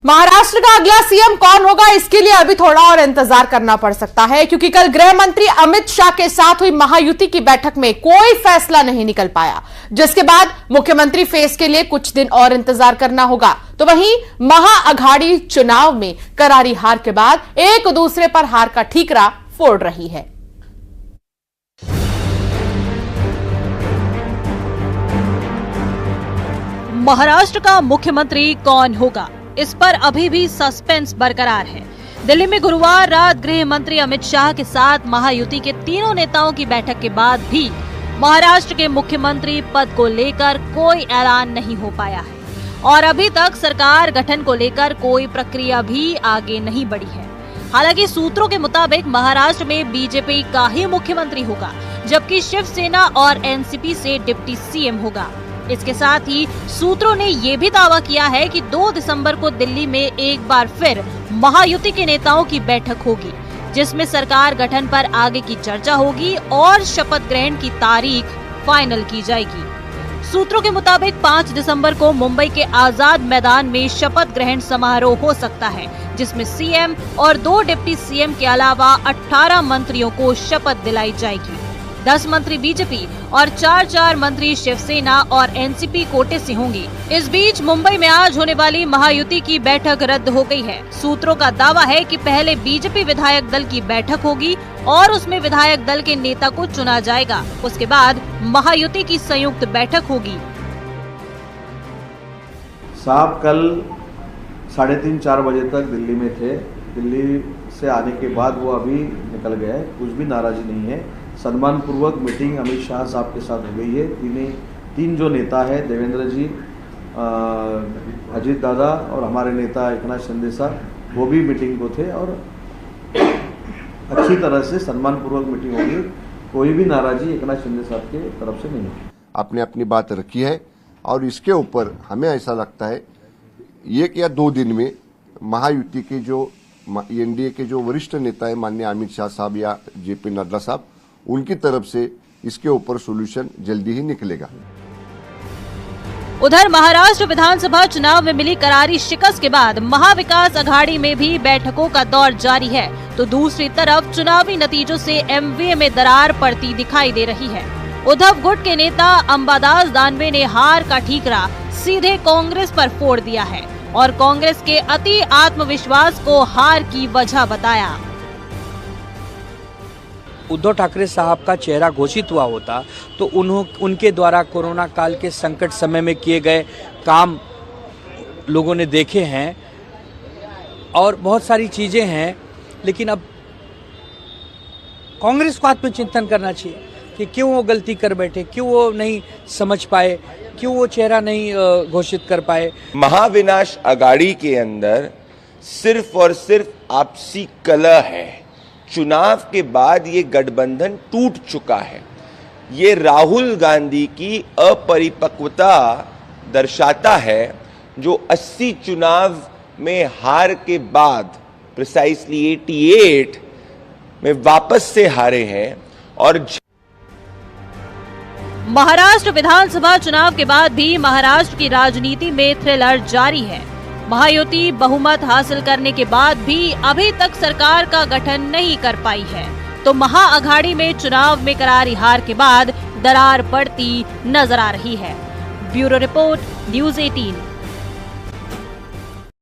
महाराष्ट्र का अगला सीएम कौन होगा, इसके लिए अभी थोड़ा और इंतजार करना पड़ सकता है, क्योंकि कल गृह मंत्री अमित शाह के साथ हुई महायुति की बैठक में कोई फैसला नहीं निकल पाया, जिसके बाद मुख्यमंत्री फेस के लिए कुछ दिन और इंतजार करना होगा। तो वहीं महाअघाड़ी चुनाव में करारी हार के बाद एक दूसरे पर हार का ठीकरा फोड़ रही है। महाराष्ट्र का मुख्यमंत्री कौन होगा, इस पर अभी भी सस्पेंस बरकरार है। दिल्ली में गुरुवार रात गृह मंत्री अमित शाह के साथ महायुति के तीनों नेताओं की बैठक के बाद भी महाराष्ट्र के मुख्यमंत्री पद को लेकर कोई ऐलान नहीं हो पाया है और अभी तक सरकार गठन को लेकर कोई प्रक्रिया भी आगे नहीं बढ़ी है। हालांकि सूत्रों के मुताबिक महाराष्ट्र में बीजेपी का ही मुख्यमंत्री होगा, जबकि शिवसेना और एनसीपी से डिप्टी सीएम होगा। इसके साथ ही सूत्रों ने ये भी दावा किया है कि 2 दिसंबर को दिल्ली में एक बार फिर महायुति के नेताओं की बैठक होगी, जिसमें सरकार गठन पर आगे की चर्चा होगी और शपथ ग्रहण की तारीख फाइनल की जाएगी। सूत्रों के मुताबिक 5 दिसंबर को मुंबई के आजाद मैदान में शपथ ग्रहण समारोह हो सकता है, जिसमें सीएम और 2 डिप्टी सीएम के अलावा 18 मंत्रियों को शपथ दिलाई जाएगी। 10 मंत्री बीजेपी और 4 मंत्री शिवसेना और एनसीपी कोटे से होंगे। इस बीच मुंबई में आज होने वाली महायुति की बैठक रद्द हो गई है। सूत्रों का दावा है कि पहले बीजेपी विधायक दल की बैठक होगी और उसमें विधायक दल के नेता को चुना जाएगा। उसके बाद महायुति की संयुक्त बैठक होगी। साहब कल 3:30-4 बजे तक दिल्ली में थे। दिल्ली से आने के बाद वो अभी निकल गए, कुछ भी नाराजी नहीं है। सम्मान पूर्वक मीटिंग अमित शाह साहब के साथ हो गई है। तीन जो नेता है, देवेंद्र जी, अजीत दादा और हमारे नेता एकनाथ शिंदे साहब, वो भी मीटिंग को थे और अच्छी तरह से सम्मान पूर्वक मीटिंग होगी। कोई भी नाराजी एकनाथ शिंदे साहब के तरफ से नहीं है। आपने अपनी बात रखी है और इसके ऊपर हमें ऐसा लगता है 1 या 2 दिन में महायुति के जो एनडीए के जो वरिष्ठ नेता है माननीय अमित शाह साहब या जेपी नड्डा साहब, उनकी तरफ से इसके ऊपर सॉल्यूशन जल्दी ही निकलेगा। उधर महाराष्ट्र विधानसभा चुनाव में मिली करारी शिकस्त के बाद महाविकास अघाड़ी में भी बैठकों का दौर जारी है, तो दूसरी तरफ चुनावी नतीजों से एमवीए में दरार पड़ती दिखाई दे रही है। उद्धव गुट के नेता अंबादास दानवे ने हार का ठीकरा सीधे कांग्रेस पर फोड़ दिया है और कांग्रेस के अति आत्मविश्वास को हार की वजह बताया। उद्धव ठाकरे साहब का चेहरा घोषित हुआ होता तो उनके द्वारा कोरोना काल के संकट समय में किए गए काम लोगों ने देखे हैं और बहुत सारी चीजें हैं, लेकिन अब कांग्रेस को आत्मचिंतन करना चाहिए कि क्यों वो गलती कर बैठे, क्यों वो नहीं समझ पाए, क्यों वो चेहरा नहीं घोषित कर पाए। महाविनाश अघाड़ी के अंदर सिर्फ और सिर्फ आपसी कलह है। चुनाव के बाद ये गठबंधन टूट चुका है। ये राहुल गांधी की अपरिपक्वता दर्शाता है, जो 80 चुनाव में हार के बाद प्रिसाइसली 88 में वापस से हारे हैं। और महाराष्ट्र विधानसभा चुनाव के बाद भी महाराष्ट्र की राजनीति में थ्रिलर जारी है। महायुति बहुमत हासिल करने के बाद भी अभी तक सरकार का गठन नहीं कर पाई है, तो महाअघाड़ी में चुनाव में करारी हार के बाद दरार पड़ती नजर आ रही है। Bureau report, news 18।